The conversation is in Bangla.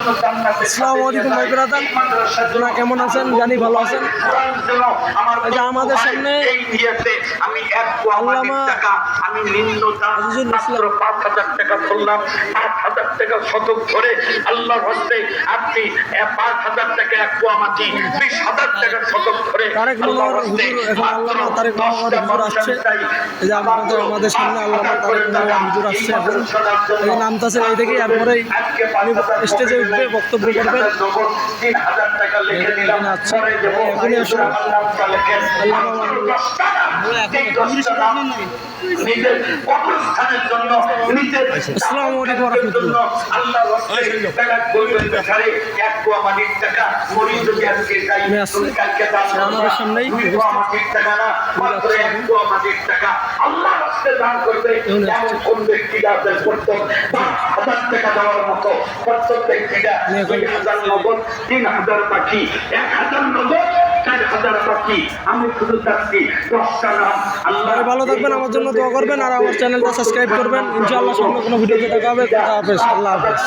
আসসালামু আলাইকুম ভাই ব্রাদার, আপনারা কেমন আছেন? জানি ভালো আছেন। এই যে আমাদের সামনে আল্লামা আজিজুল ইসলাম 5,000 টাকা ধরলাম, 5,000 টাকা শতক ধরে আল্লাহর হস্তে আপনি 5,000 টাকা এক পোয়া মাটি, 20,000 টাকা শতক ধরে তারেক মনোহর হুজুর, এখন আল্লামা তারেক মনোহর হুজুর আসছে। এই যে আমাদের সামনে আল্লামা তারেক মনোহর হুজুর আসছে। এখন এই যে নামতাছে এই থেকে, এরপরেই স্টেজে উঠবে, বক্তব্য করবেন। এখানে আছে, এখনই আসুন। আসসালামু আলাইকুম রাহমাতুল্লাহ। আমাদের সামনেই পাখি 1,000 নগদ 4,000 পাখি। আমি শুধু চাচ্ছি 10টা নাম। আল্লাহ ভালো থাকবেন, আমার জন্য দোয়া করবেন, আর আমার চ্যানেলটা সাবস্ক্রাইব করবেন। ইনশাআল্লাহ সামনে কোনো ভিডিওতে দেখা হবে। আল্লাহ হাফেজ।